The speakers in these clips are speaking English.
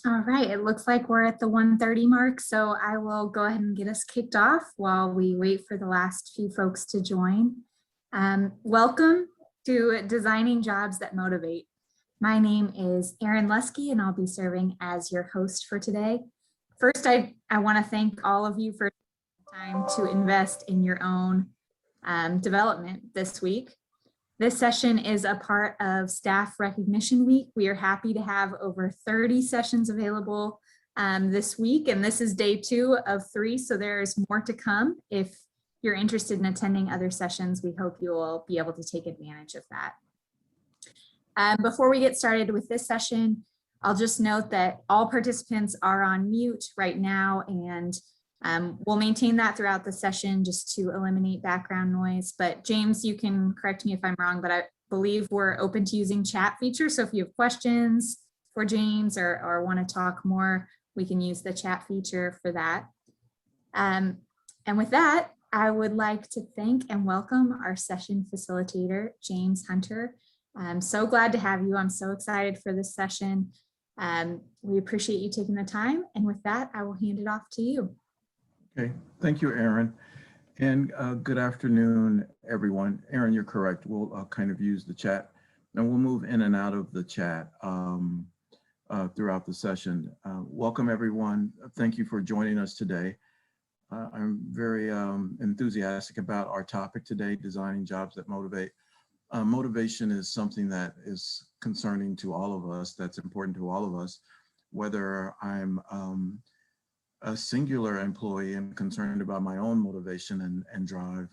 All right, it looks like we're at the 1:30 mark, so I will go ahead and get us kicked off while we wait for the last few folks to join. Welcome to Designing Jobs That Motivate. My name is Erin Lusky, and I'll be serving as your host for today. First, I want to thank all of you for time to invest in your own development this week. This session is a part of Staff Recognition Week. We are happy to have over 30 sessions available this week, and this is day 2 of 3, so there's more to come. If you're interested in attending other sessions, we hope you will be able to take advantage of that. Before we get started with this session, I'll just note that all participants are on mute right now, and we'll maintain that throughout the session just to eliminate background noise. But James, you can correct me if I'm wrong, but I believe we're open to using chat feature. So if you have questions for James or want to talk more, we can use the chat feature for that. And with that, I would like to thank and welcome our session facilitator, James Hunter. I'm so glad to have you. I'm so excited for this session. We appreciate you taking the time. And with that, I will hand it off to you. Okay, thank you, Erin. And good afternoon, everyone. Erin, you're correct. We'll kind of use the chat and we'll move in and out of the chat throughout the session. Welcome, everyone. Thank you for joining us today. I'm very enthusiastic about our topic today, designing jobs that motivate. Motivation is something that is concerning to all of us, that's important to all of us, whether I'm a singular employee and concerned about my own motivation and drive,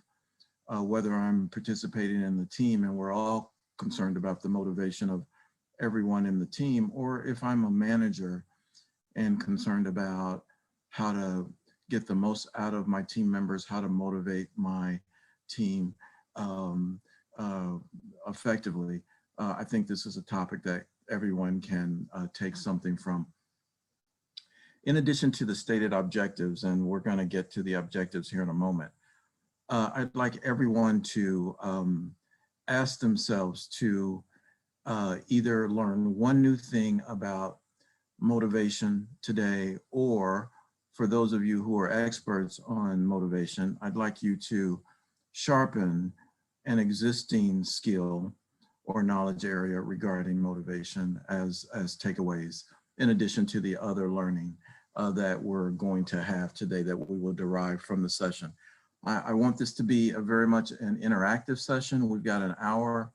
whether I'm participating in the team and we're all concerned about the motivation of everyone in the team, or if I'm a manager and concerned about how to get the most out of my team members, how to motivate my team effectively. I think this is a topic that everyone can take something from. In addition to the stated objectives, and we're going to get to the objectives here in a moment, I'd like everyone to ask themselves to either learn one new thing about motivation today, or for those of you who are experts on motivation, I'd like you to sharpen an existing skill or knowledge area regarding motivation as takeaways, in addition to the other learning that we're going to have today that we will derive from the session. I want this to be a very much an interactive session. We've got an hour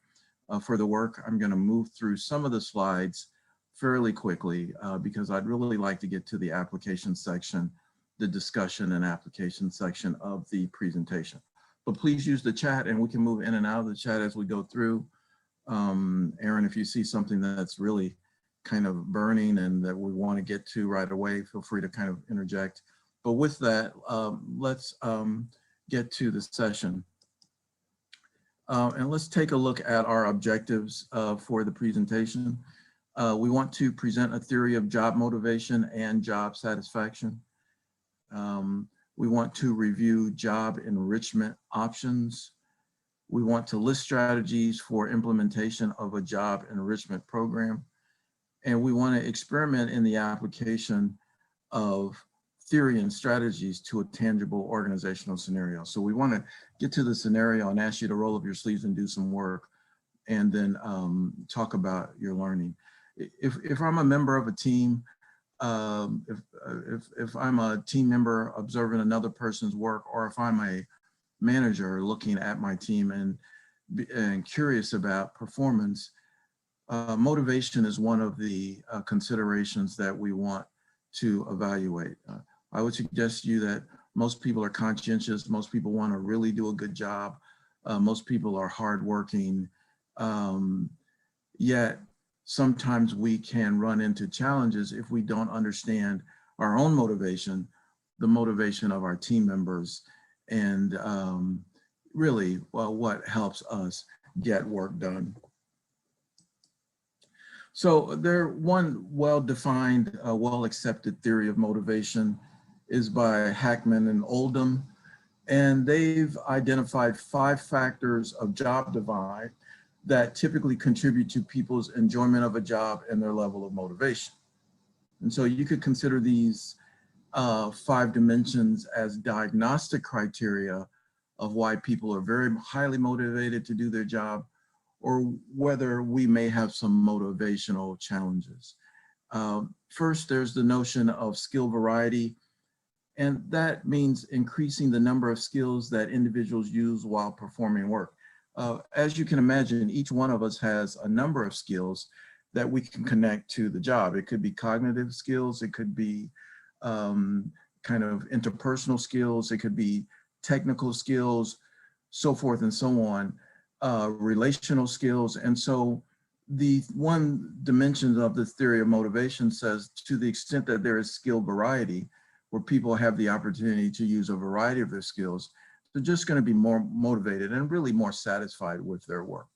for the work. I'm going to move through some of the slides fairly quickly because I'd really like to get to the application section, the discussion and application section of the presentation. But please use the chat and we can move in and out of the chat as we go through. Erin, if you see something that's really kind of burning and that we want to get to right away, feel free to kind of interject. But with that, let's get to the session. And let's take a look at our objectives for the presentation. We want to present a theory of job motivation and job satisfaction. We want to review job enrichment options. We want to list strategies for implementation of a job enrichment program. And we want to experiment in the application of theory and strategies to a tangible organizational scenario. So we want to get to the scenario and ask you to roll up your sleeves and do some work, and then talk about your learning. If I'm a member of a team, if I'm a team member observing another person's work, or if I'm a manager looking at my team and curious about performance, motivation is one of the considerations that we want to evaluate. I would suggest to you that most people are conscientious. Most people want to really do a good job. Most people are hardworking. Yet sometimes we can run into challenges if we don't understand our own motivation, the motivation of our team members, and really, well, what helps us get work done. So one well-defined, well-accepted theory of motivation is by Hackman and Oldham, and they've identified 5 factors of job divide that typically contribute to people's enjoyment of a job and their level of motivation. And so you could consider these 5 dimensions as diagnostic criteria of why people are very highly motivated to do their job, or whether we may have some motivational challenges. First, there's the notion of skill variety, and that means increasing the number of skills that individuals use while performing work. As you can imagine, each one of us has a number of skills that we can connect to the job. It could be cognitive skills, it could be kind of interpersonal skills, it could be technical skills, so forth and so on, relational skills. And so the one dimension of the theory of motivation says, to the extent that there is skill variety, where people have the opportunity to use a variety of their skills, they're just going to be more motivated and really more satisfied with their work.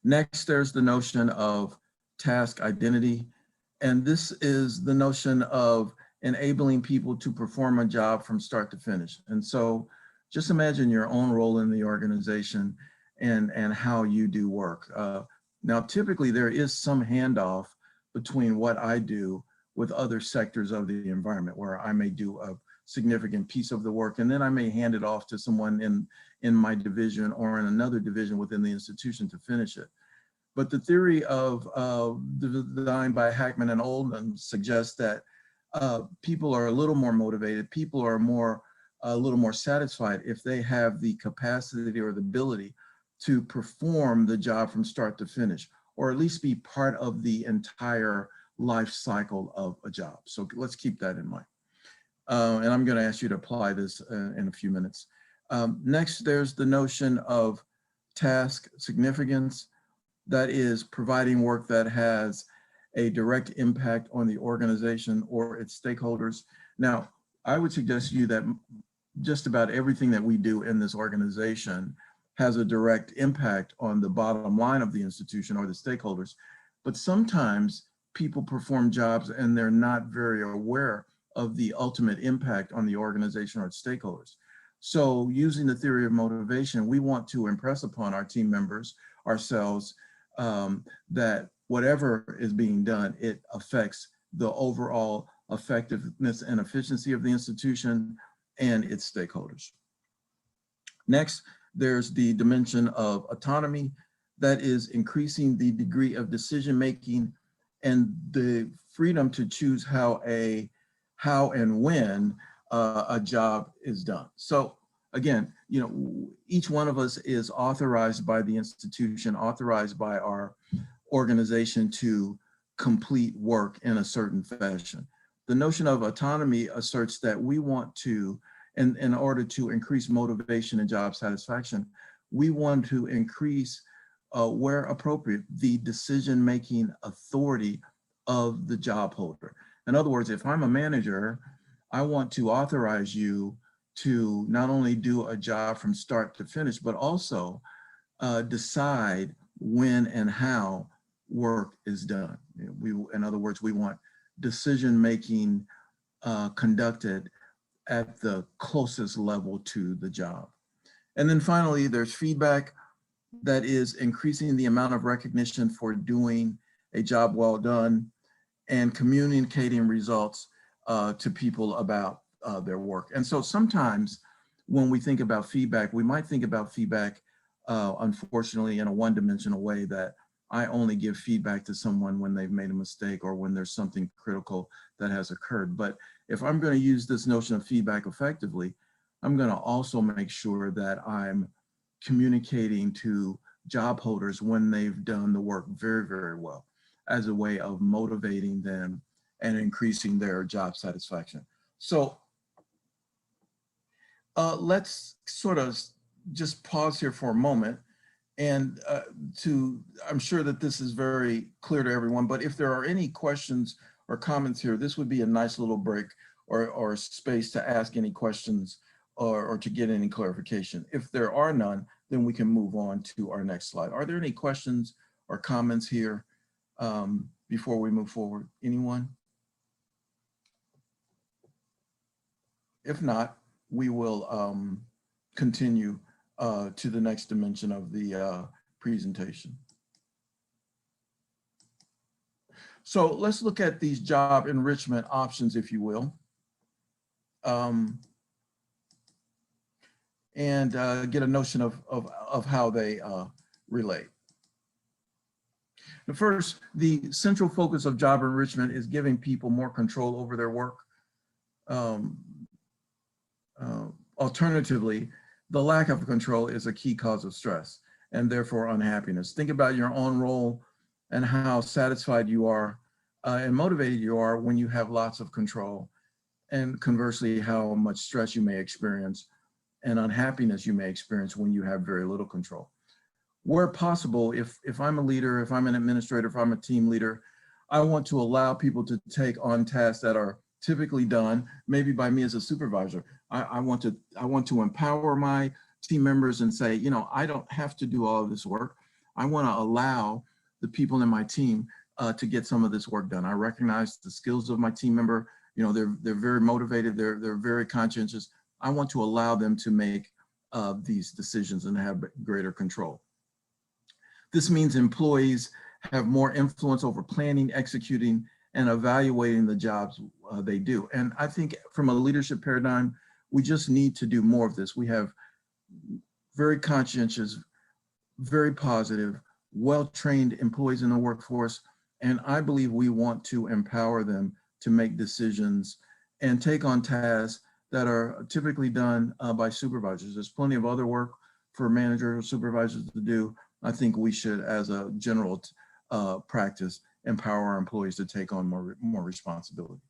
Next, there's the notion of task identity. And this is the notion of enabling people to perform a job from start to finish. And so just imagine your own role in the organization and how you do work. Now, typically there is some handoff between what I do with other sectors of the environment, where I may do a significant piece of the work, and then I may hand it off to someone in my division or in another division within the institution to finish it. But the theory of design by Hackman and Oldham suggests that people are a little more motivated, people are a little more satisfied if they have the capacity or the ability to perform the job from start to finish, or at least be part of the entire life cycle of a job. So let's keep that in mind. And I'm going to ask you to apply this in a few minutes. Next, there's the notion of task significance. That is providing work that has a direct impact on the organization or its stakeholders. Now, I would suggest to you that just about everything that we do in this organization has a direct impact on the bottom line of the institution or the stakeholders. But sometimes people perform jobs and they're not very aware of the ultimate impact on the organization or its stakeholders. So using the theory of motivation, we want to impress upon our team members, ourselves, that whatever is being done, it affects the overall effectiveness and efficiency of the institution and its stakeholders. Next, there's the dimension of autonomy, that is increasing the degree of decision-making and the freedom to choose how and when a job is done. So again, you know, each one of us is authorized by the institution, authorized by our organization to complete work in a certain fashion. The notion of autonomy asserts that we want to, in order to increase motivation and job satisfaction, we want to increase, where appropriate, the decision-making authority of the job holder. In other words, if I'm a manager, I want to authorize you to not only do a job from start to finish, but also decide when and how work is done. In other words, we want decision-making conducted at the closest level to the job. And then finally, there's feedback, that is increasing the amount of recognition for doing a job well done and communicating results to people about their work. And so sometimes when we think about feedback, we might think about feedback, unfortunately, in a one-dimensional way, that I only give feedback to someone when they've made a mistake or when there's something critical that has occurred. But if I'm going to use this notion of feedback effectively, I'm going to also make sure that I'm communicating to job holders when they've done the work very, very well, as a way of motivating them and increasing their job satisfaction. So let's sort of just pause here for a moment, and I'm sure that this is very clear to everyone, but if there are any questions or comments here, this would be a nice little break or space to ask any questions or to get any clarification. If there are none, then we can move on to our next slide. Are there any questions or comments here before we move forward? Anyone? If not, we will continue to the next dimension of the presentation. So let's look at these job enrichment options, if you will, and get a notion of how they relate. The first, the central focus of job enrichment is giving people more control over their work. Alternatively, the lack of control is a key cause of stress and therefore unhappiness. Think about your own role and how satisfied you are and motivated you are when you have lots of control, and conversely, how much stress you may experience and unhappiness you may experience when you have very little control. Where possible, if I'm a leader, if I'm an administrator, if I'm a team leader, I want to allow people to take on tasks that are typically done, maybe by me as a supervisor. I want to empower my team members and say, you know, I don't have to do all of this work. I want to allow the people in my team to get some of this work done. I recognize the skills of my team member. You know, they're very motivated. They're very conscientious. I want to allow them to make these decisions and have greater control. This means employees have more influence over planning, executing, and evaluating the jobs they do. And I think from a leadership paradigm, we just need to do more of this. We have very conscientious, very positive, well-trained employees in the workforce. And I believe we want to empower them to make decisions and take on tasks that are typically done by supervisors. There's plenty of other work for managers or supervisors to do. I think we should, as a general practice, empower our employees to take on more responsibility.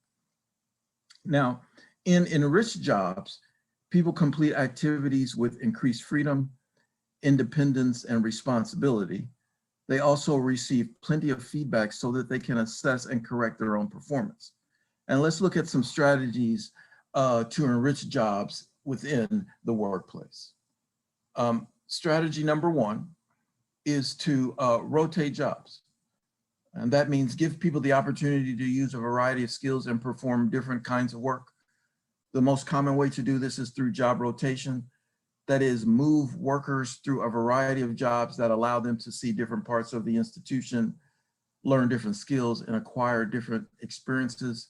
Now, in enriched jobs, people complete activities with increased freedom, independence, and responsibility. They also receive plenty of feedback so that they can assess and correct their own performance. And let's look at some strategies to enrich jobs within the workplace. Strategy number one is to rotate jobs. And that means give people the opportunity to use a variety of skills and perform different kinds of work. The most common way to do this is through job rotation. That is, move workers through a variety of jobs that allow them to see different parts of the institution, learn different skills, and acquire different experiences.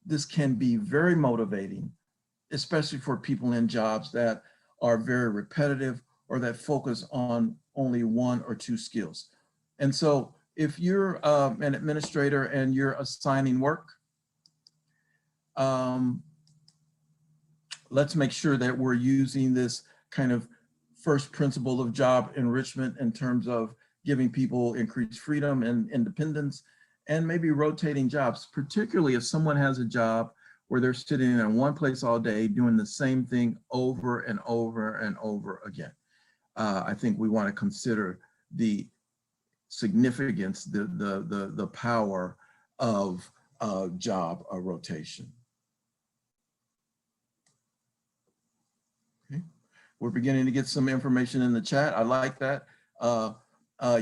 This can be very motivating, especially for people in jobs that are very repetitive or that focus on only one or two skills. And so if you're an administrator and you're assigning work, let's make sure that we're using this kind of first principle of job enrichment in terms of giving people increased freedom and independence, and maybe rotating jobs, particularly if someone has a job where they're sitting in one place all day doing the same thing over and over and over again. I think we want to consider the significance, the power of job rotation. Okay. We're beginning to get some information in the chat. I like that.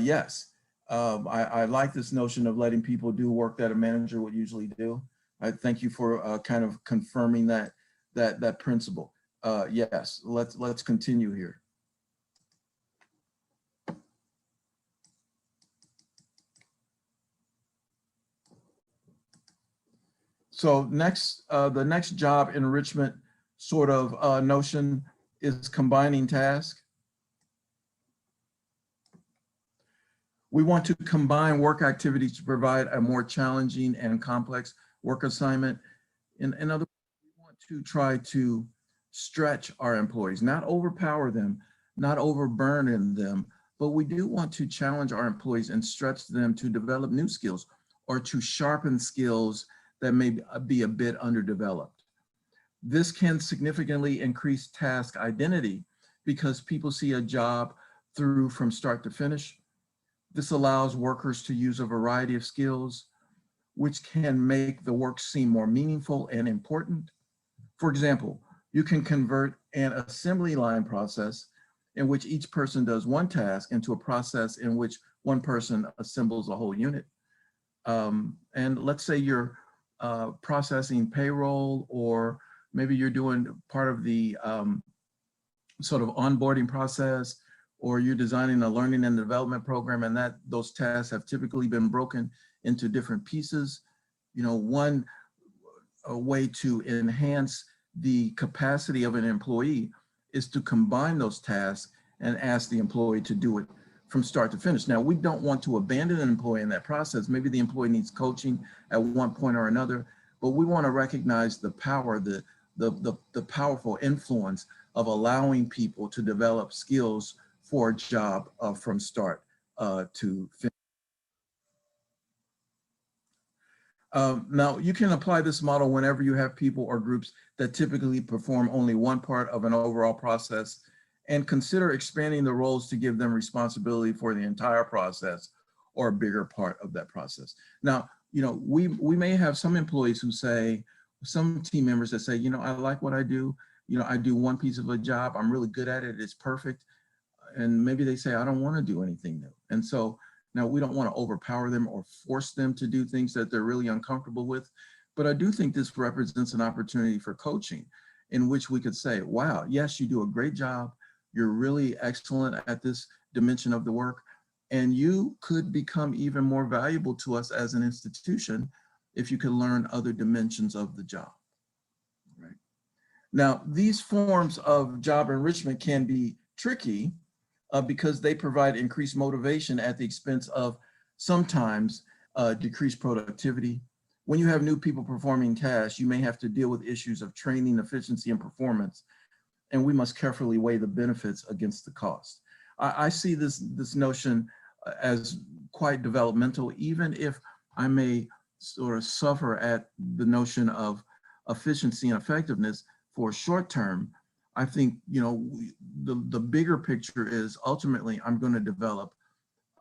Yes, I like this notion of letting people do work that a manager would usually do. I thank you for kind of confirming that principle. Yes, let's continue here. So next, the next job enrichment sort of notion is combining tasks. We want to combine work activities to provide a more challenging and complex work assignment. In other words, we want to try to stretch our employees, not overpower them, not overburden them, but we do want to challenge our employees and stretch them to develop new skills or to sharpen skills that may be a bit underdeveloped. This can significantly increase task identity because people see a job through from start to finish. This allows workers to use a variety of skills, which can make the work seem more meaningful and important. For example, you can convert an assembly line process in which each person does one task into a process in which one person assembles a whole unit. And let's say you're processing payroll, or maybe you're doing part of the sort of onboarding process, or you're designing a learning and development program, and those tasks have typically been broken into different pieces. You know, one a way to enhance the capacity of an employee is to combine those tasks and ask the employee to do it from start to finish. Now, we don't want to abandon an employee in that process. Maybe the employee needs coaching at one point or another, but we want to recognize the power, the powerful influence of allowing people to develop skills for a job from start to finish. Now, you can apply this model whenever you have people or groups that typically perform only one part of an overall process, and consider expanding the roles to give them responsibility for the entire process or a bigger part of that process. Now, you know, we may have some employees who say, some team members that say, you know, I like what I do. You know, I do one piece of a job. I'm really good at it. It's perfect. And maybe they say, I don't want to do anything new. And so now we don't want to overpower them or force them to do things that they're really uncomfortable with. But I do think this represents an opportunity for coaching in which we could say, wow, yes, you do a great job. You're really excellent at this dimension of the work. And you could become even more valuable to us as an institution if you could learn other dimensions of the job. Right? Now, these forms of job enrichment can be tricky because they provide increased motivation at the expense of sometimes decreased productivity. When you have new people performing tasks, you may have to deal with issues of training, efficiency, and performance, and we must carefully weigh the benefits against the cost. I see this notion as quite developmental, even if I may sort of suffer at the notion of efficiency and effectiveness for short term. I think, you know, the bigger picture is ultimately I'm going to develop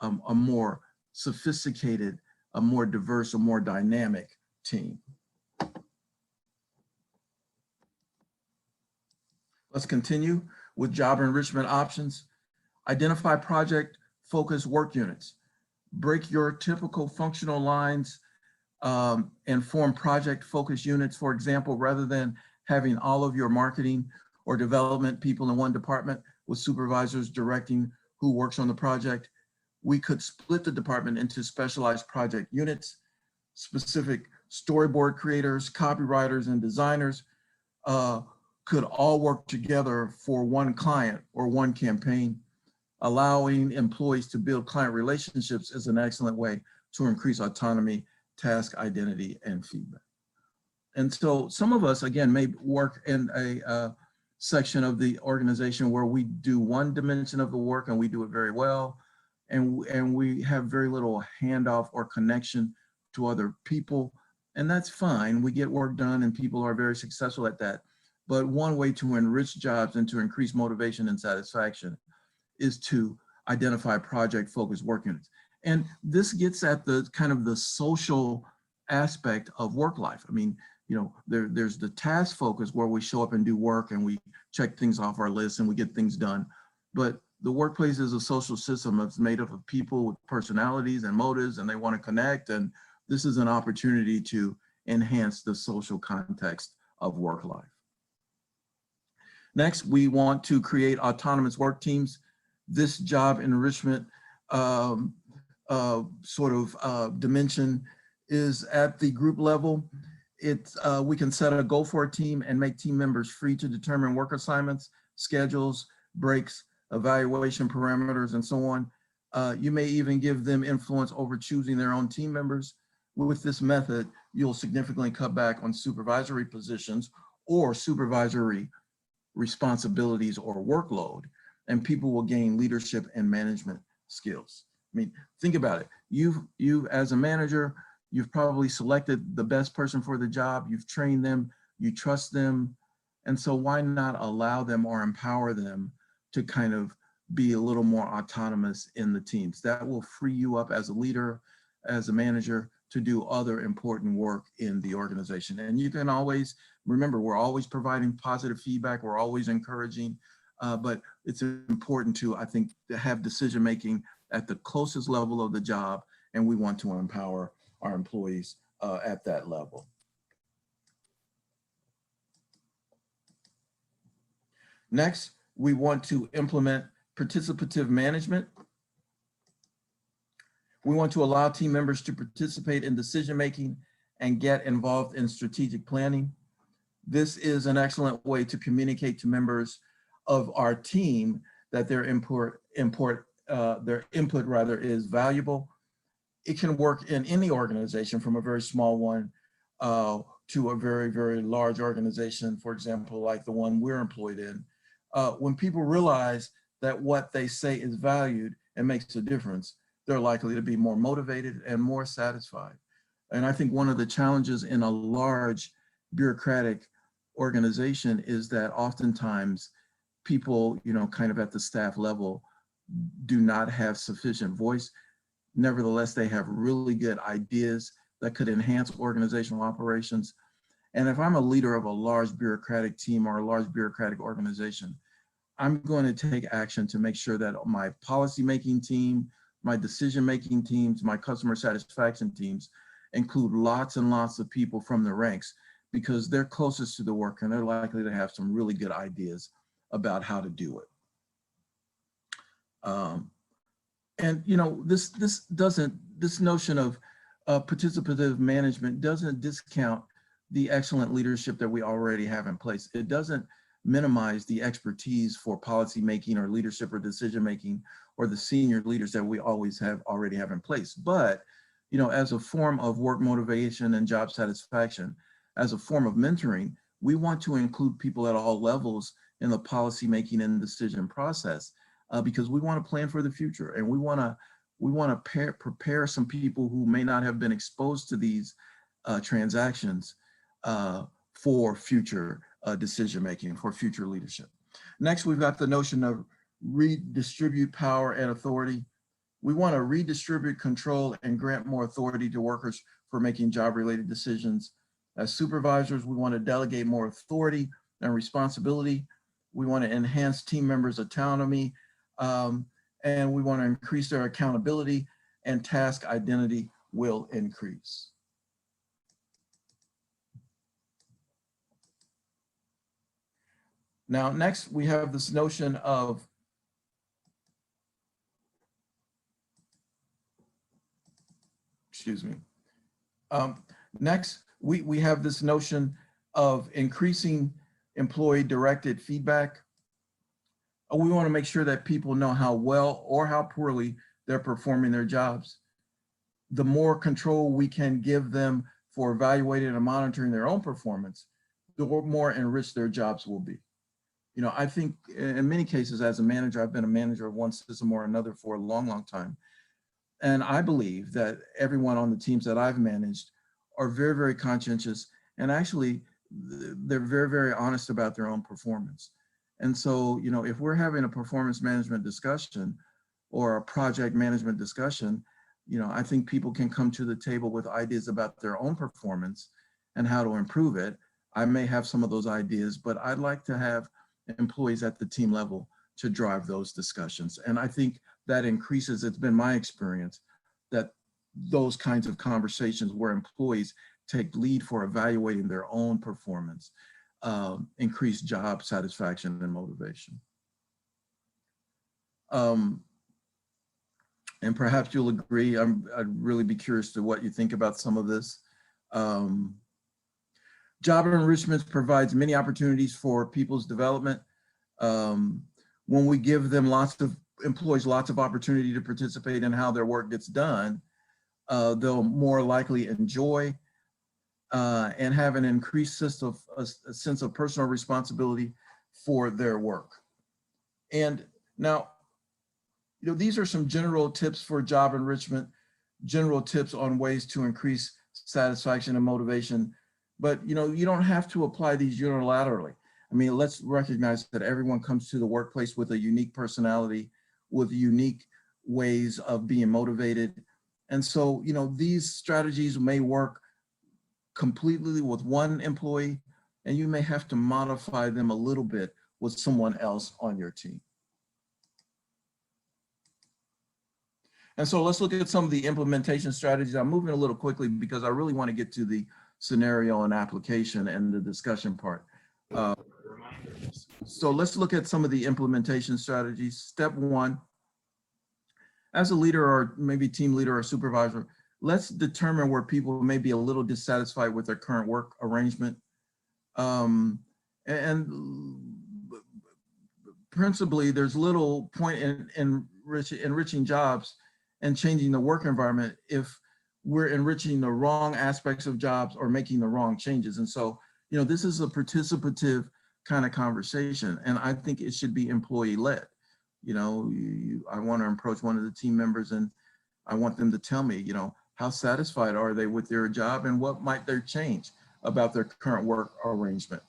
a more sophisticated, a more diverse, a more dynamic team. Let's continue with job enrichment options. Identify project-focused work units. Break your typical functional lines and form project-focused units. For example, rather than having all of your marketing or development people in one department with supervisors directing who works on the project, we could split the department into specialized project units. Specific storyboard creators, copywriters, and designers could all work together for one client or one campaign. Allowing employees to build client relationships is an excellent way to increase autonomy, task identity, and feedback. And so some of us, again, may work in a section of the organization where we do one dimension of the work and we do it very well, and we have very little handoff or connection to other people, and that's fine. We get work done and people are very successful at that. But one way to enrich jobs and to increase motivation and satisfaction is to identify project-focused work units. And this gets at the kind of the social aspect of work life. I mean, you know, there's the task focus where we show up and do work and we check things off our list and we get things done. But the workplace is a social system that's made up of people with personalities and motives, and they want to connect. And this is an opportunity to enhance the social context of work life. Next, we want to create autonomous work teams. This job enrichment dimension is at the group level. We can set a goal for a team and make team members free to determine work assignments, schedules, breaks, evaluation parameters, and so on. You may even give them influence over choosing their own team members. With this method, you'll significantly cut back on supervisory positions or supervisory responsibilities or workload, and people will gain leadership and management skills. I mean, think about it. You as a manager, you've probably selected the best person for the job, you've trained them, you trust them, and so why not allow them or empower them to kind of be a little more autonomous in the teams? That will free you up as a leader, as a manager, to do other important work in the organization. And you can always, remember, we're always providing positive feedback, we're always encouraging, but it's important to, I think, to have decision-making at the closest level of the job, and we want to empower our employees at that level. Next, we want to implement participative management. We want to allow team members to participate in decision-making and get involved in strategic planning. This is an excellent way to communicate to members of our team that their input rather is valuable. It can work in any organization, from a very small one to a very, very large organization, for example, like the one we're employed in. When people realize that what they say is valued and makes a difference, they're likely to be more motivated and more satisfied. And I think one of the challenges in a large bureaucratic organization is that oftentimes people, kind of at the staff level, do not have sufficient voice. Nevertheless, they have really good ideas that could enhance organizational operations. And if I'm a leader of a large bureaucratic team or a large bureaucratic organization, I'm going to take action to make sure that my policymaking team, my decision-making teams, my customer satisfaction teams include lots and lots of people from the ranks, because they're closest to the work and they're likely to have some really good ideas about how to do it. This notion of participative management doesn't discount the excellent leadership that we already have in place. It doesn't minimize the expertise for policy making or leadership or decision making or the senior leaders that we already have in place. But, as a form of work motivation and job satisfaction, as a form of mentoring, we want to include people at all levels in the policy making and decision process, because we want to plan for the future, and we want to prepare some people who may not have been exposed to these transactions for future decision making, for future leadership. Next, we've got the notion of redistribute power and authority. We want to redistribute control and grant more authority to workers for making job-related decisions. As supervisors, we want to delegate more authority and responsibility. We want to enhance team members' autonomy, and we want to increase their accountability, and task identity will increase. Now, next, we have this notion of next, we have this notion of increasing employee-directed feedback. We want to make sure that people know how well or how poorly they're performing their jobs. The more control we can give them for evaluating and monitoring their own performance, the more enriched their jobs will be. I think in many cases as a manager, I've been a manager of one system or another for a long, long time. And I believe that everyone on the teams that I've managed are very, very conscientious, and actually they're very, very honest about their own performance. And so, if we're having a performance management discussion or a project management discussion, I think people can come to the table with ideas about their own performance and how to improve it. I may have some of those ideas, but I'd like to have employees at the team level to drive those discussions. And I think that increases, it's been my experience, that those kinds of conversations where employees take lead for evaluating their own performance, increase job satisfaction and motivation. And perhaps you'll agree, I'd really be curious to what you think about some of this. Job enrichment provides many opportunities for people's development. When we give them employees lots of opportunity to participate in how their work gets done, they'll more likely enjoy and have an increased sense of personal responsibility for their work. And now, these are some general tips for job enrichment, general tips on ways to increase satisfaction and motivation. But you don't have to apply these unilaterally. I mean, let's recognize that everyone comes to the workplace with a unique personality, with unique ways of being motivated. And so, these strategies may work completely with one employee, and you may have to modify them a little bit with someone else on your team. And so let's look at some of the implementation strategies. I'm moving a little quickly because I really want to get to the scenario and application and the discussion part. So let's look at some of the implementation strategies. Step one, as a leader or maybe team leader or supervisor, let's determine where people may be a little dissatisfied with their current work arrangement. And principally, there's little point in enriching jobs and changing the work environment if we're enriching the wrong aspects of jobs or making the wrong changes. And so, this is a participative kind of conversation, and I think it should be employee-led. I want to approach one of the team members and I want them to tell me, how satisfied are they with their job and what might they change about their current work arrangement.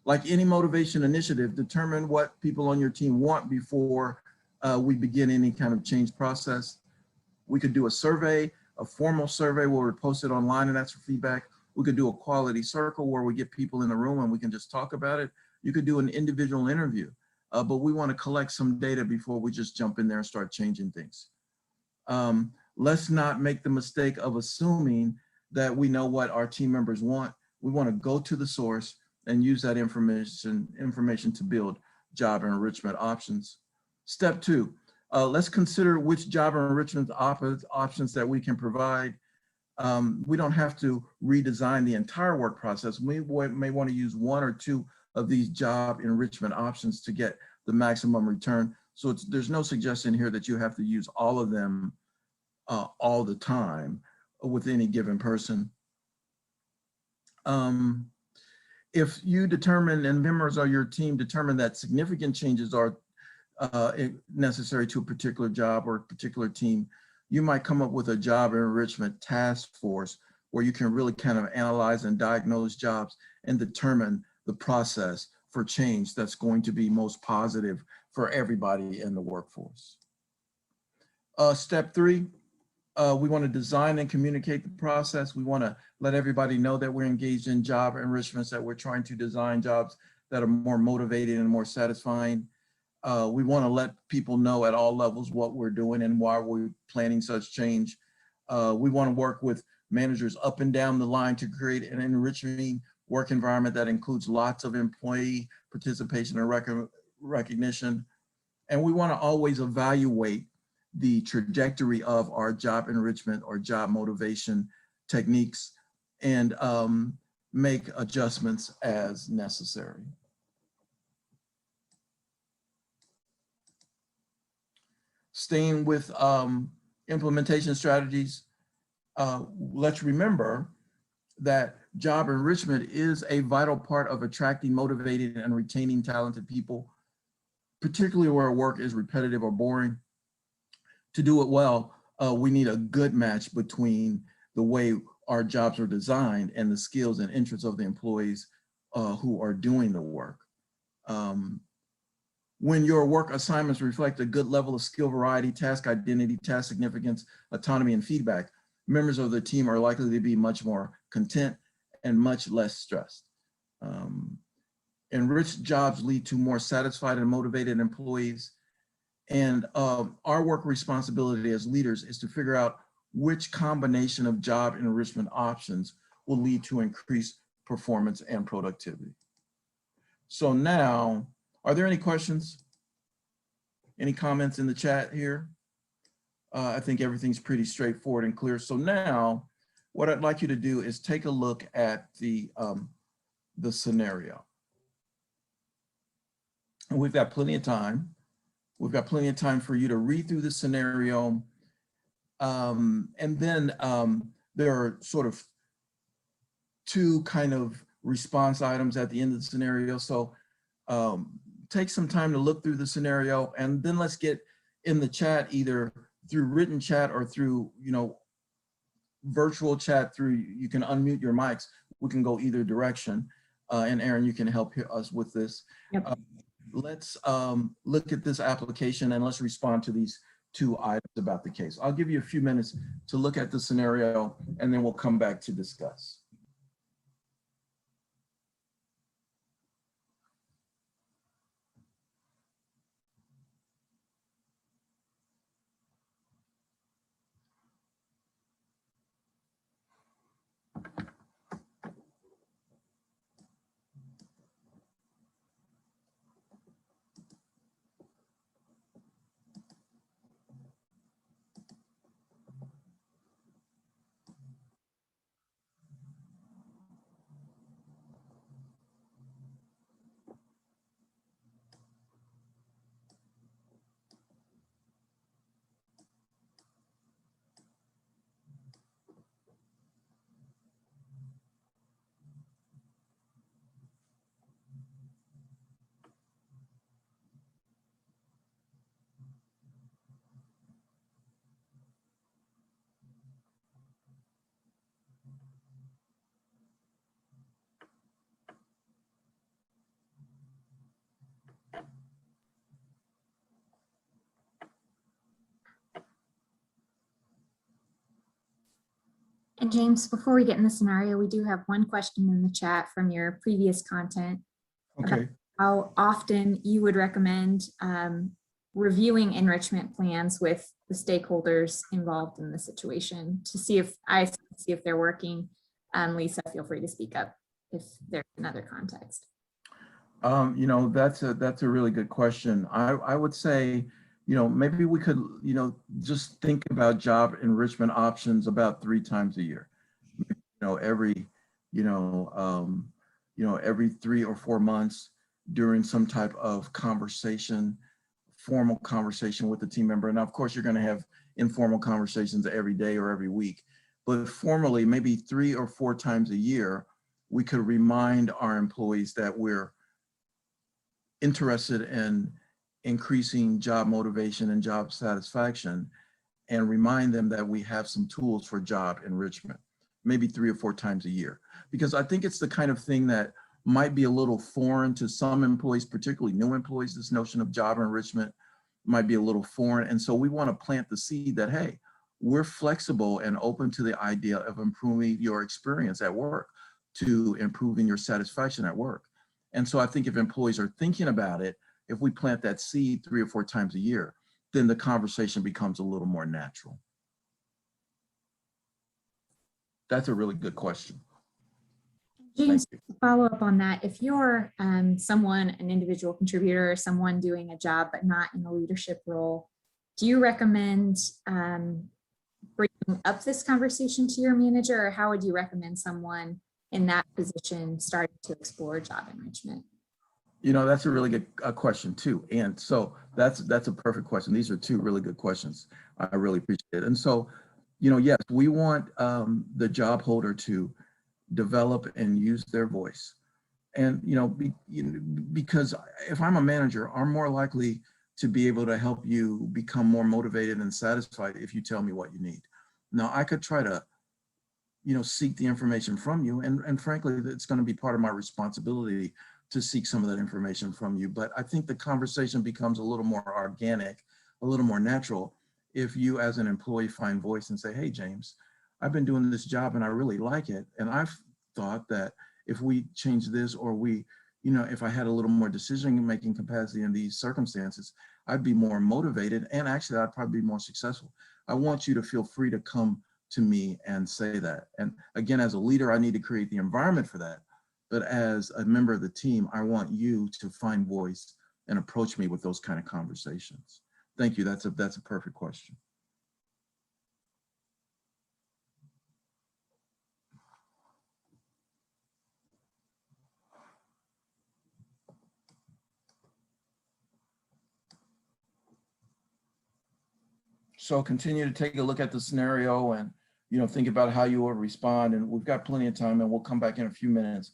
Like any motivation initiative, determine what people on your team want before we begin any kind of change process. We could do a survey, a formal survey where we post it online and ask for feedback. We could do a quality circle where we get people in the room and we can just talk about it. You could do an individual interview, but we want to collect some data before we just jump in there and start changing things. Let's not make the mistake of assuming that we know what our team members want. We want to go to the source and use that information to build job enrichment options. Step 2, let's consider which job enrichment options that we can provide. We don't have to redesign the entire work process. We may want to use 1 or 2 of these job enrichment options to get the maximum return. So there's no suggestion here that you have to use all of them all the time with any given person. If you determine and members of your team determine that significant changes are necessary to a particular job or a particular team, you might come up with a job enrichment task force where you can really kind of analyze and diagnose jobs and determine the process for change that's going to be most positive for everybody in the workforce. Step 3, we want to design and communicate the process. We want to let everybody know that we're engaged in job enrichments, that we're trying to design jobs that are more motivating and more satisfying. We want to let people know at all levels what we're doing and why we're planning such change. We want to work with managers up and down the line to create an enriching work environment that includes lots of employee participation and recognition. And we want to always evaluate the trajectory of our job enrichment or job motivation techniques and make adjustments as necessary. Staying with implementation strategies, let's remember that job enrichment is a vital part of attracting, motivating, and retaining talented people, particularly where work is repetitive or boring. To do it well, we need a good match between the way our jobs are designed and the skills and interests of the employees who are doing the work. When your work assignments reflect a good level of skill variety, task identity, task significance, autonomy, and feedback, members of the team are likely to be much more content and much less stressed. Enriched jobs lead to more satisfied and motivated employees. And our work responsibility as leaders is to figure out which combination of job enrichment options will lead to increased performance and productivity. So now, are there any questions? Any comments in the chat here? I think everything's pretty straightforward and clear. So now, what I'd like you to do is take a look at the scenario. And we've got plenty of time. We've got plenty of time for you to read through the scenario. And then there are sort of 2 kind of response items at the end of the scenario. So take some time to look through the scenario, and then let's get in the chat, either through written chat or through, virtual chat you can unmute your mics. We can go either direction. And Aaron, you can help us with this. Yep. Let's look at this application and let's respond to these 2 items about the case. I'll give you a few minutes to look at the scenario and then we'll come back to discuss. And James, before we get in the scenario, we do have one question in the chat from your previous content about Okay. how often you would recommend reviewing enrichment plans with the stakeholders involved in the situation to see if they're working. Lisa, feel free to speak up if there's another context. You know, that's a really good question. I would say, you know, maybe we could, you know, just think about job enrichment options about 3 times a year. You know, every 3 or 4 months during some type of conversation, formal conversation with the team member. Now, of course, you're going to have informal conversations every day or every week, but formally, maybe 3 or 4 times a year, we could remind our employees that we're interested in increasing job motivation and job satisfaction, and remind them that we have some tools for job enrichment, maybe 3 or 4 times a year. Because I think it's the kind of thing that might be a little foreign to some employees, particularly new employees. This notion of job enrichment might be a little foreign. And so we want to plant the seed that, hey, we're flexible and open to the idea of improving your experience at work, to improving your satisfaction at work. And so I think if employees are thinking about it, if we plant that seed 3 or 4 times a year, then the conversation becomes a little more natural. That's a really good question. James, to follow up on that, if you're someone, an individual contributor, or someone doing a job but not in a leadership role, do you recommend bringing up this conversation to your manager, or how would you recommend someone in that position starting to explore job enrichment? You know, that's a really good question too. And so that's a perfect question. These are 2 really good questions. I really appreciate it. And so, you know, yes, we want the job holder to develop and use their voice. And, because if I'm a manager, I'm more likely to be able to help you become more motivated and satisfied if you tell me what you need. Now, I could try to, seek the information from you. And frankly, it's going to be part of my responsibility to seek some of that information from you. But I think the conversation becomes a little more organic, a little more natural if you as an employee find voice and say, hey, James, I've been doing this job and I really like it. And I've thought that if we change this, or if I had a little more decision-making capacity in these circumstances, I'd be more motivated, and actually I'd probably be more successful. I want you to feel free to come to me and say that. And again, as a leader, I need to create the environment for that. But as a member of the team, I want you to find voice and approach me with those kind of conversations. Thank you. That's a perfect question. So continue to take a look at the scenario and, think about how you will respond. And we've got plenty of time, and we'll come back in a few minutes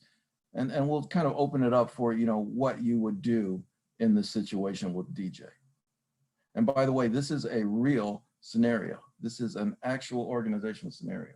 and we'll kind of open it up for, what you would do in this situation with DJ. And by the way, this is a real scenario. This is an actual organizational scenario.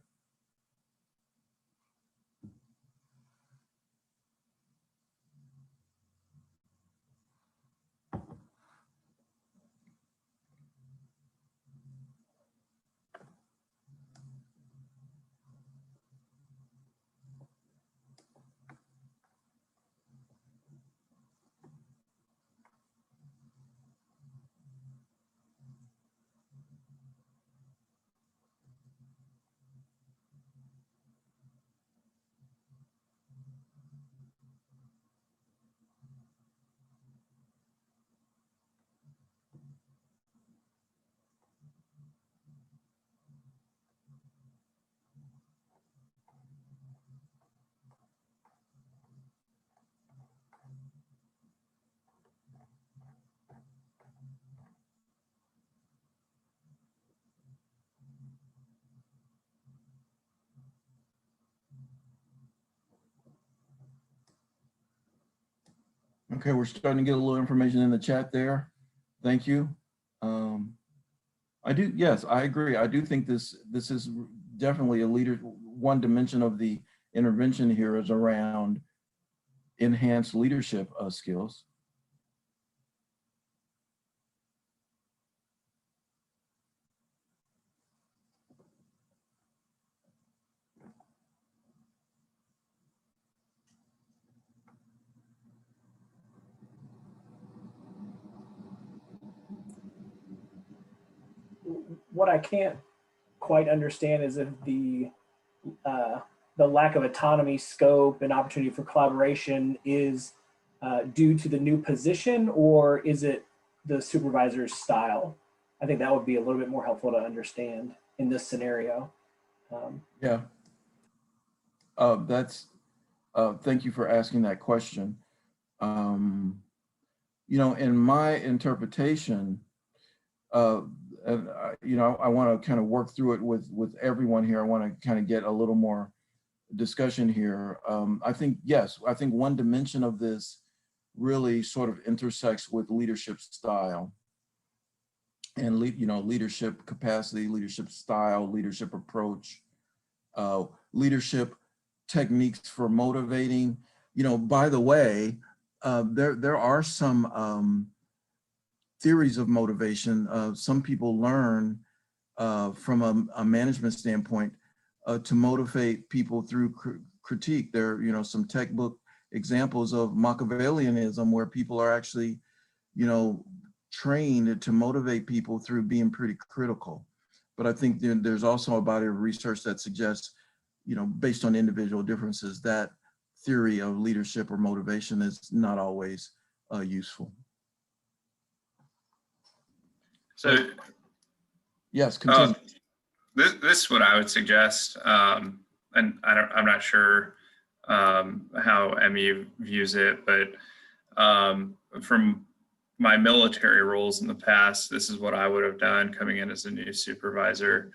Okay, we're starting to get a little information in the chat there. Thank you. Yes, I agree. I do think this is definitely a leader. One dimension of the intervention here is around enhanced leadership skills. what I can't quite understand is if the lack of autonomy, scope, and opportunity for collaboration is due to the new position, or is it the supervisor's style? I think that would be a little bit more helpful to understand in this scenario. Yeah. Thank you for asking that question. You know, in my interpretation, you know, I want to kind of work through it with everyone here. I want to kind of get a little more discussion here. I think, yes, I think one dimension of this really sort of intersects with leadership style and you know, leadership capacity, leadership style, leadership approach, leadership techniques for motivating. You know, by the way, there are some theories of motivation. Some people learn from a management standpoint to motivate people through critique. There are, you know, some textbook examples of Machiavellianism where people are actually, you know, trained to motivate people through being pretty critical. But I think there's also a body of research that suggests, you know, based on individual differences, that theory of leadership or motivation is not always useful. So yes, continue. This is what I would suggest, and I'm not sure how Emmy views it, but from my military roles in the past, this is what I would have done coming in as a new supervisor.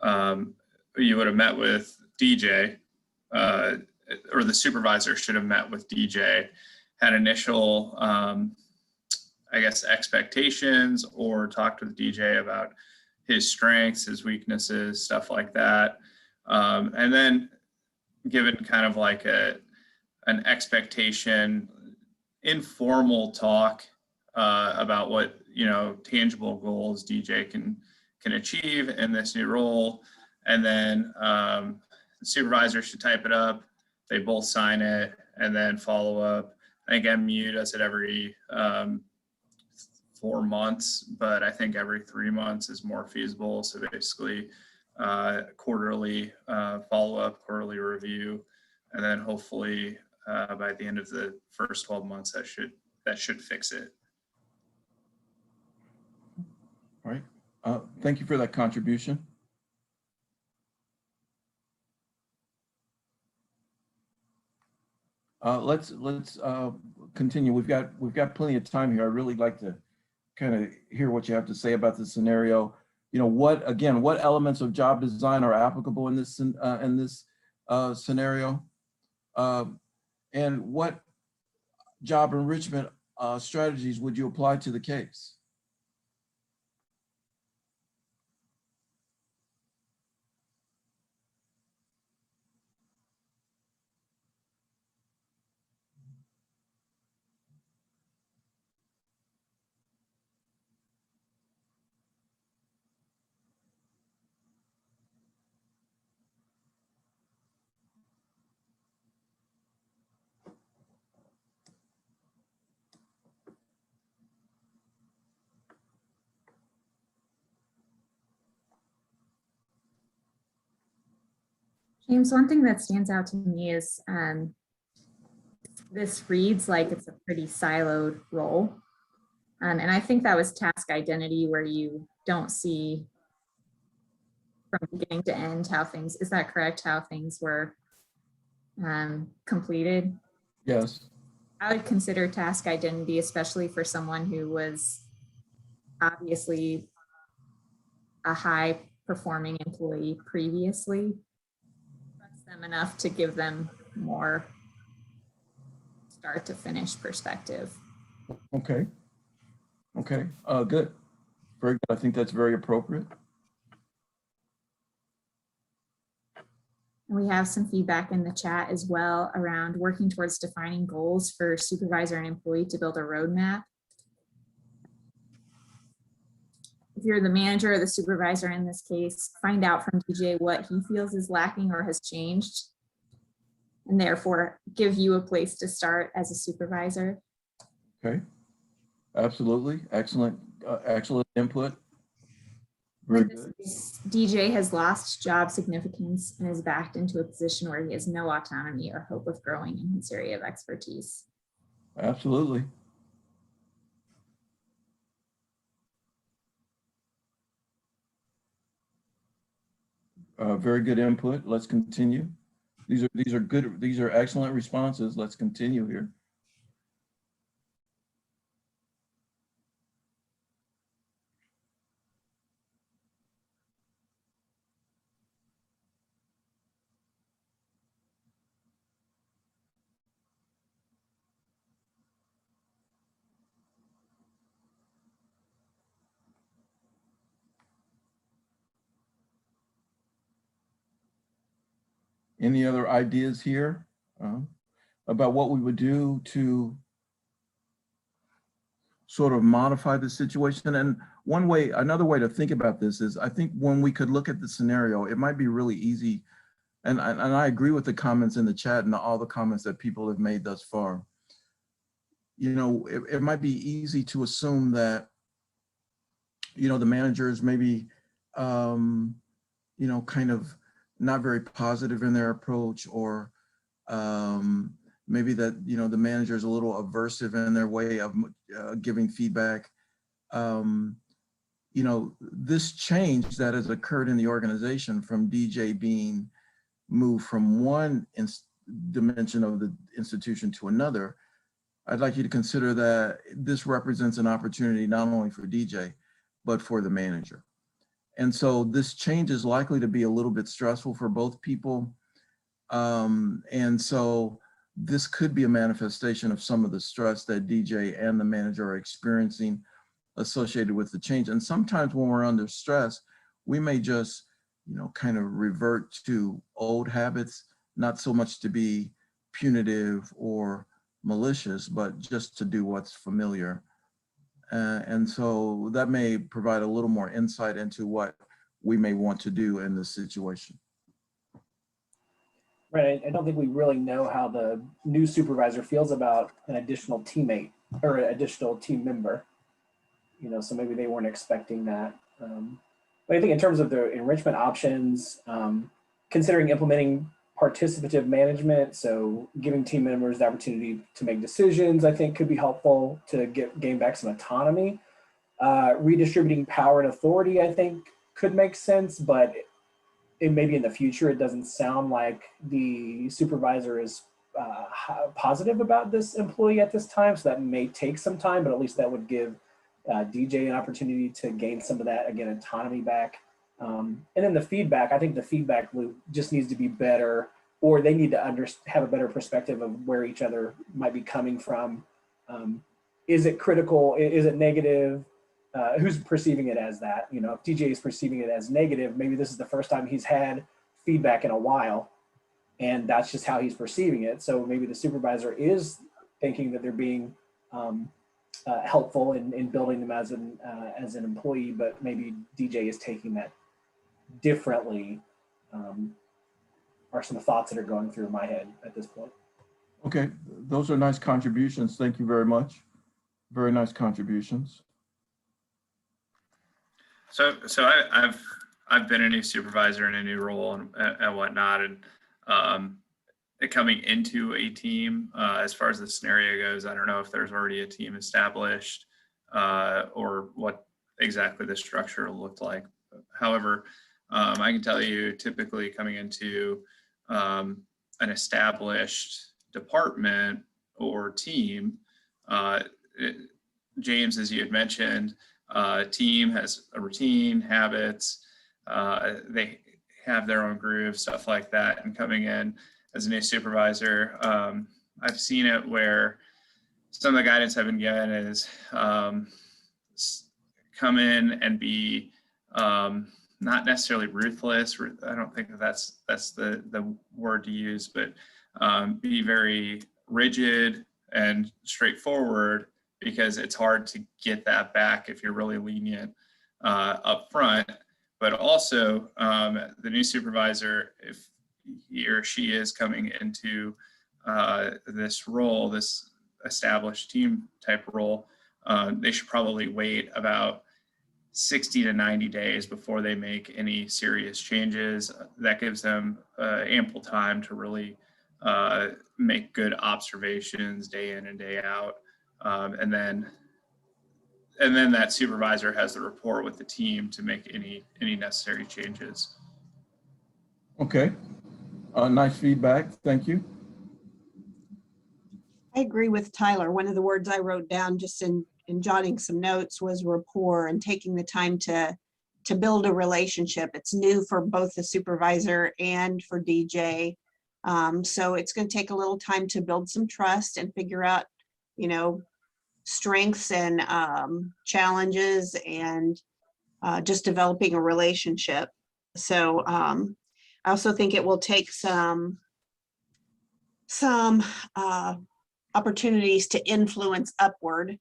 You would have met with DJ, or the supervisor should have met with DJ, had initial, I guess, expectations, or talked with DJ about his strengths, his weaknesses, stuff like that. And then given kind of like an expectation, informal talk about what, you know, tangible goals DJ can achieve in this new role. And then the supervisor should type it up. They both sign it and then follow up. I think MU does it every 4 months, but I think every 3 months is more feasible. So basically quarterly follow-up, quarterly review, and then hopefully by the end of the first 12 months, that should fix it. All right. Thank you for that contribution. Let's continue. We've got plenty of time here. I'd really like to kind of hear what you have to say about this scenario. You know, what elements of job design are applicable in this scenario, and what job enrichment strategies would you apply to the case? James, one thing that stands out to me is this reads like it's a pretty siloed role. And I think that was task identity, where you don't see from beginning to end how things, is that correct, how things were completed? Yes. I would consider task identity, especially for someone who was obviously a high performing employee previously, trust them enough to give them more start to finish perspective. Okay. Okay. Good. Very good. I think that's very appropriate. And we have some feedback in the chat as well around working towards defining goals for supervisor and employee to build a roadmap. If you're the manager or the supervisor in this case, find out from DJ what he feels is lacking or has changed, and therefore give you a place to start as a supervisor. Okay. Absolutely. Excellent. Excellent input. Very This good. is DJ has lost job significance and is backed into a position where he has no autonomy or hope of growing in his area of expertise. Absolutely. Very good input. Let's continue. These are good. These are excellent responses. Let's continue here. Any other ideas here about what we would do to sort of modify the situation? And another way to think about this is, I think when we could look at the scenario, it might be really easy. And I agree with the comments in the chat and all the comments that people have made thus far. You know, it might be easy to assume that, you know, the managers maybe, you know, kind of not very positive in their approach, or maybe that, you know, the manager is a little aversive in their way of giving feedback. You know, this change that has occurred in the organization from DJ being moved from one dimension of the institution to another, I'd like you to consider that this represents an opportunity not only for DJ, but for the manager. And so this change is likely to be a little bit stressful for both people. And so this could be a manifestation of some of the stress that DJ and the manager are experiencing associated with the change. And sometimes when we're under stress, we may just, you know, kind of revert to old habits, not so much to be punitive or malicious, but just to do what's familiar. And so that may provide a little more insight into what we may want to do in this situation. Right. I don't think we really know how the new supervisor feels about an additional teammate or an additional team member. You know, so maybe they weren't expecting that. But I think in terms of the enrichment options, considering implementing participative management, so giving team members the opportunity to make decisions, I think could be helpful to gain back some autonomy. Redistributing power and authority, I think, could make sense, but it maybe in the future, it doesn't sound like the supervisor is positive about this employee at this time. So that may take some time, but at least that would give DJ an opportunity to gain some of that, again, autonomy back. And then the feedback, I think the feedback loop just needs to be better, or they need to have a better perspective of where each other might be coming from. Is it critical? Is it negative? Who's perceiving it as that? You know, if DJ is perceiving it as negative, maybe this is the first time he's had feedback in a while, and that's just how he's perceiving it. So maybe the supervisor is thinking that they're being helpful in building them as an employee, but maybe DJ is taking that differently. Are some thoughts that are going through my head at this point. Okay, those are nice contributions. Thank you very much. Very nice contributions. So I've been a new supervisor in a new role and whatnot, and coming into a team, as far as the scenario goes, I don't know if there's already a team established or what exactly the structure looked like. However, I can tell you, typically coming into an established department or team, James, as you had mentioned, team has a routine, habits, they have their own groove, stuff like that. And coming in as a new supervisor, I've seen it where some of the guidance I've been given is come in and be not necessarily ruthless. I don't think that's the word to use, but be very rigid and straightforward, because it's hard to get that back if you're really lenient up front. But also the new supervisor, if he or she is coming into this role, this established team type role, they should probably wait about 60 to 90 days before they make any serious changes. That gives them ample time to really make good observations day in and day out. And then that supervisor has the rapport with the team to make any necessary changes. Okay, nice feedback. Thank you. I agree with Tyler. One of the words I wrote down just in jotting some notes was rapport and taking the time to build a relationship. It's new for both the supervisor and for DJ. So it's going to take a little time to build some trust and figure out, you know, strengths and challenges and just developing a relationship. So I also think it will take some opportunities to influence upward.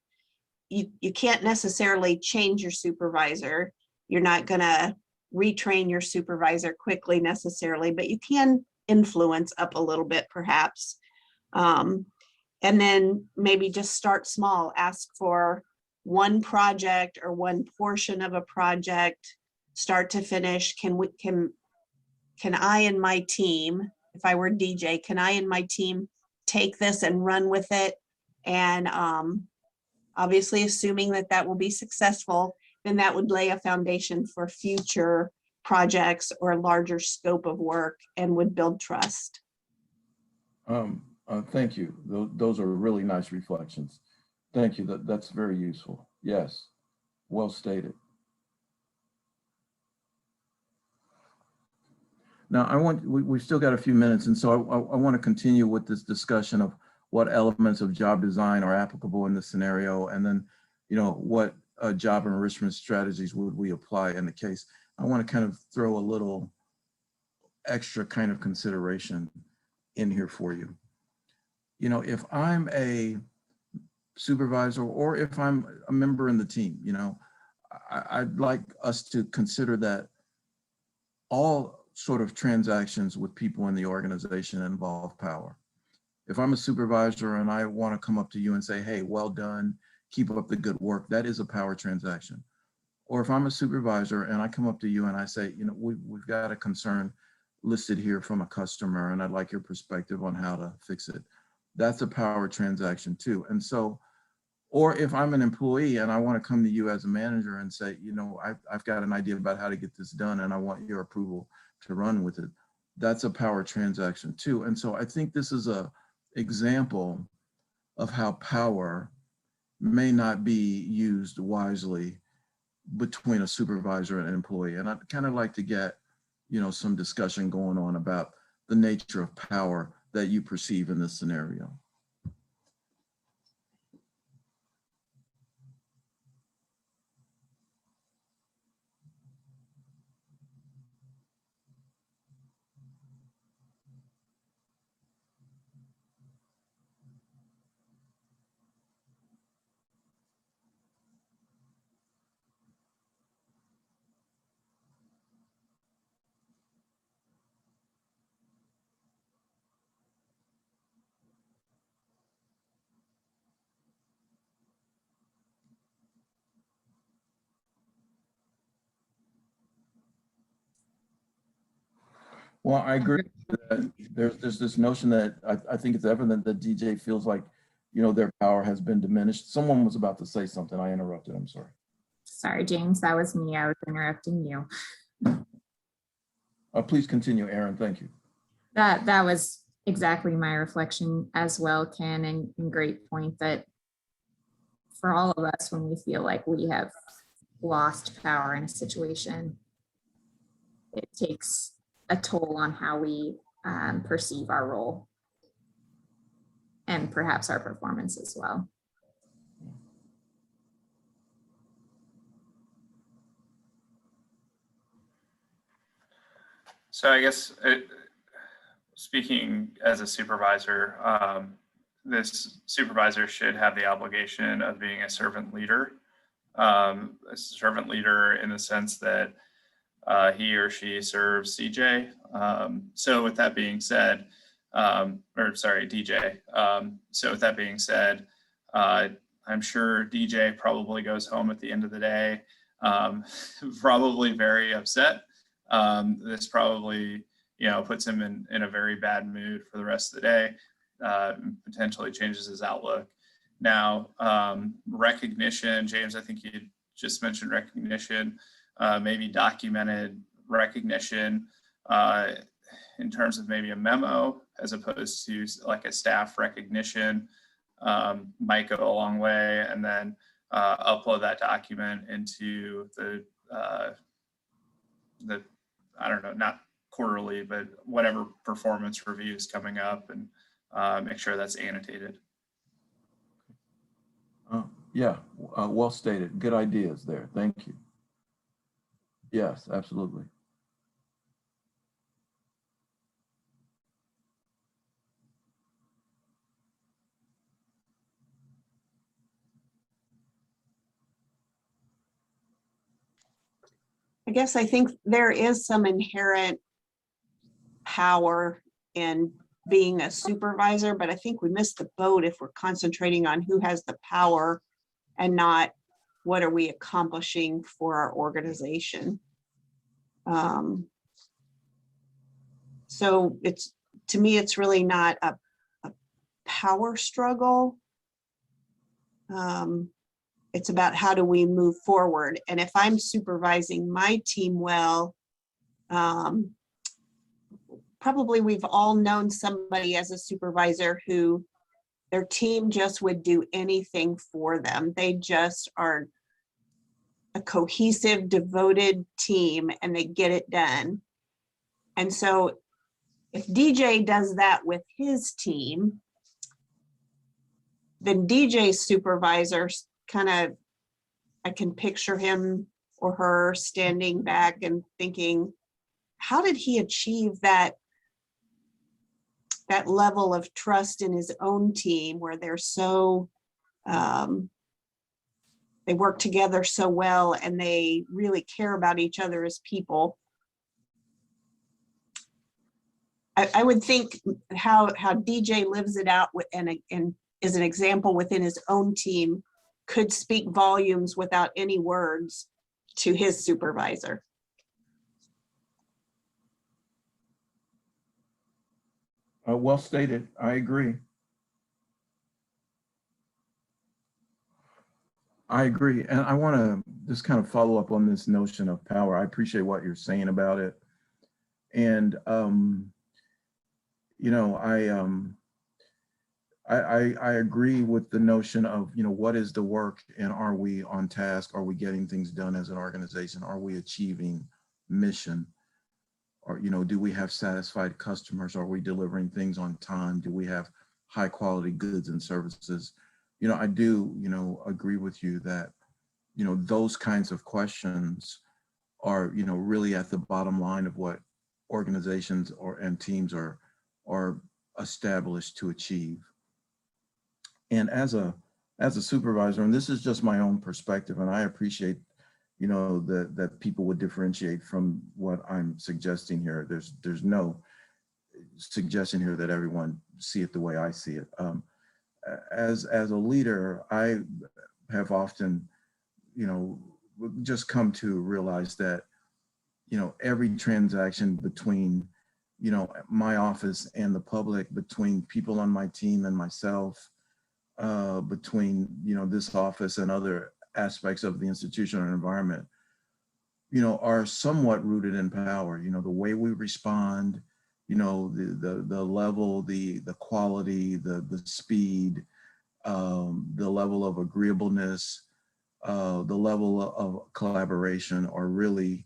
You can't necessarily change your supervisor. You're not going to retrain your supervisor quickly necessarily, but you can influence up a little bit perhaps. And then maybe just start small, ask for one project or one portion of a project, start to finish. Can I and my team, if I were DJ, can I and my team take this and run with it? And obviously assuming that will be successful, then that would lay a foundation for future projects or a larger scope of work and would build trust. Thank you. Those are really nice reflections. Thank you. That's very useful. Yes, well stated. Now we've still got a few minutes, and so I want to continue with this discussion of what elements of job design are applicable in this scenario, and then, you know, what job enrichment strategies would we apply in the case. I want to kind of throw a little extra kind of consideration in here for you. You know, if I'm a supervisor or if I'm a member in the team, you know, I'd like us to consider that all sort of transactions with people in the organization involve power. If I'm a supervisor and I want to come up to you and say, hey, well done, keep up the good work, that is a power transaction. Or if I'm a supervisor and I come up to you and I say, you know, we've got a concern listed here from a customer and I'd like your perspective on how to fix it, that's a power transaction too. And so, or if I'm an employee and I want to come to you as a manager and say, you know, I've got an idea about how to get this done and I want your approval to run with it, that's a power transaction too. And so I think this is a example of how power may not be used wisely between a supervisor and an employee. And I'd kind of like to get, you know, some discussion going on about the nature of power that you perceive in this scenario. Well, I agree that there's this notion that I think it's evident that DJ feels like, you know, their power has been diminished. Someone was about to say something. I interrupted. I'm sorry. Sorry, James, that was me. I was interrupting you. Please continue, Aaron. Thank you. That was exactly my reflection as well, Ken, and great point that for all of us, when we feel like we have lost power in a situation, it takes a toll on how we perceive our role and perhaps our performance as well. So I guess speaking as a supervisor, this supervisor should have the obligation of being a servant leader. A servant leader in the sense that he or she serves CJ. So with that being said, DJ. So with that being said, I'm sure DJ probably goes home at the end of the day probably very upset. This probably, puts him in a very bad mood for the rest of the day, potentially changes his outlook. Now, recognition, James, I think you just mentioned recognition, maybe documented recognition in terms of maybe a memo as opposed to like a staff recognition might go a long way, and then upload that document into the I don't know, not quarterly, but whatever performance review is coming up, and make sure that's annotated. Yeah, well stated. Good ideas there. Thank you. Yes, absolutely. I guess I think there is some inherent power in being a supervisor, but I think we missed the boat if we're concentrating on who has the power and not what are we accomplishing for our organization. So to me, it's really not a power struggle. It's about how do we move forward. And if I'm supervising my team well, probably we've all known somebody as a supervisor who their team just would do anything for them. They just are a cohesive, devoted team and they get it done. And so if DJ does that with his team, then DJ's supervisors kind of, I can picture him or her standing back and thinking, how did he achieve that level of trust in his own team where they're so, they work together so well and they really care about each other as people. I would think how DJ lives it out with, and is an example within his own team could speak volumes without any words to his supervisor. Well stated. I agree. I agree. And I want to just kind of follow up on this notion of power. I appreciate what you're saying about it. And, I agree with the notion of, what is the work and are we on task? Are we getting things done as an organization? Are we achieving mission? Or, do we have satisfied customers? Are we delivering things on time? Do we have high quality goods and services? I do, agree with you that, those kinds of questions are, really at the bottom line of what organizations and teams are established to achieve. And as a supervisor, and this is just my own perspective, and I appreciate, that people would differentiate from what I'm suggesting here. There's no suggestion here that everyone see it the way I see it. As a leader, I have often, just come to realize that, every transaction between, my office and the public, between people on my team and myself, between, this office and other aspects of the institution or environment, are somewhat rooted in power. The way we respond, the level, the quality, the speed, the level of agreeableness, the level of collaboration are really,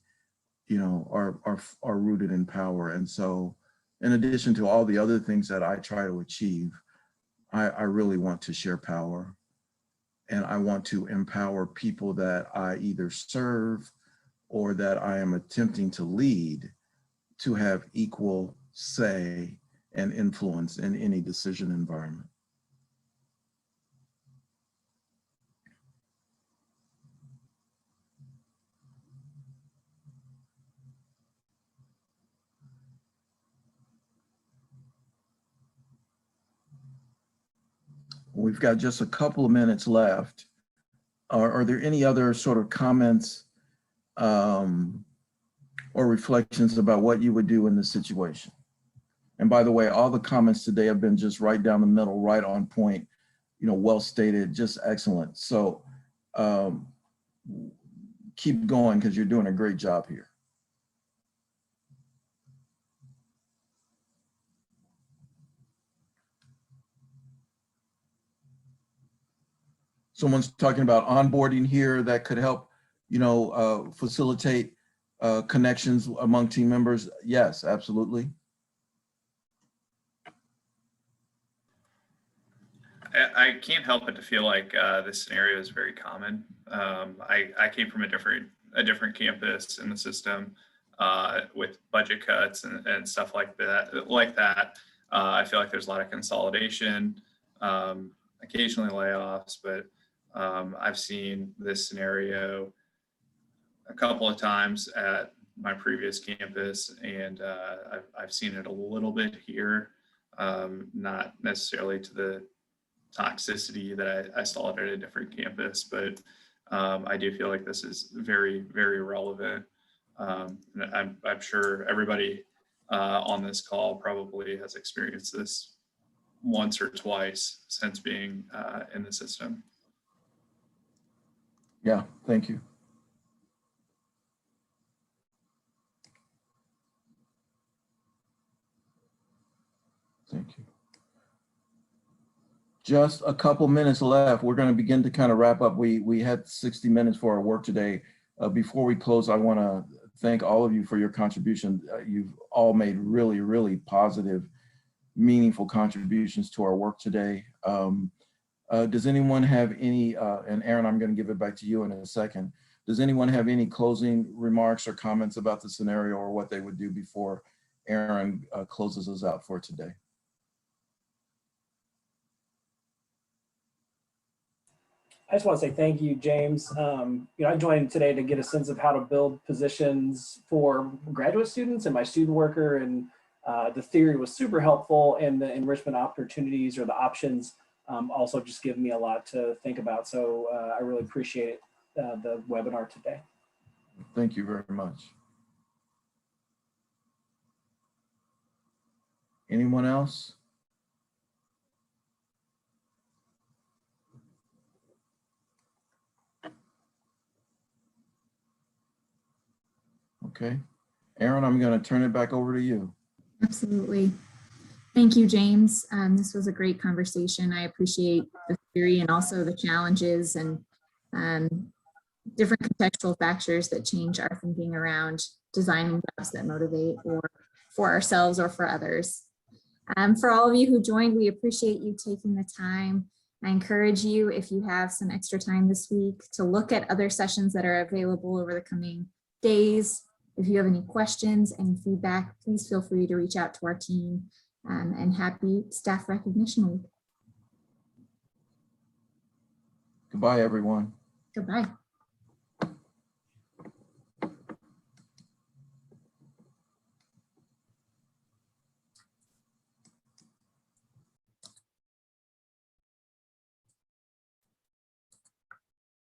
are rooted in power. And so in addition to all the other things that I try to achieve, I really want to share power. And I want to empower people that I either serve or that I am attempting to lead to have equal say and influence in any decision environment. We've got just a couple of minutes left. Are there any other sort of comments or reflections about what you would do in this situation. And by the way, all the comments today have been just right down the middle, right on point, well stated, just excellent. So keep going because you're doing a great job here. Someone's talking about onboarding here that could help, facilitate connections among team members. Yes, absolutely. I can't help but to feel like this scenario is very common. I came from a different campus in the system with budget cuts and stuff like that. I feel like there's a lot of consolidation, occasionally layoffs, but I've seen this scenario a couple of times at my previous campus, and I've seen it a little bit here, not necessarily to the toxicity that I saw it at a different campus, but I do feel like this is very, very relevant. And I'm sure everybody on this call probably has experienced this once or twice since being in the system. Yeah, thank you. Thank you. Just a couple minutes left. We're going to begin to kind of wrap up. We had 60 minutes for our work today. Before we close, I want to thank all of you for your contribution. You've all made really, really positive, meaningful contributions to our work today. Does anyone have any, and Aaron, I'm going to give it back to you in a second. Does anyone have any closing remarks or comments about the scenario or what they would do before Aaron closes us out for today? I just want to say thank you, James. I joined today to get a sense of how to build positions for graduate students and my student worker, and the theory was super helpful, and the enrichment opportunities or the options also just give me a lot to think about. So I really appreciate the webinar today. Thank you very much. Anyone else? Okay. Aaron, I'm going to turn it back over to you. Absolutely. Thank you, James. This was a great conversation. I appreciate the theory and also the challenges and different contextual factors that change our thinking around designing jobs that motivate, or for ourselves or for others. For all of you who joined, we appreciate you taking the time. I encourage you, if you have some extra time this week, to look at other sessions that are available over the coming days. If you have any questions, any feedback, please feel free to reach out to our team, and happy Staff Recognition Week. Goodbye, everyone. Goodbye.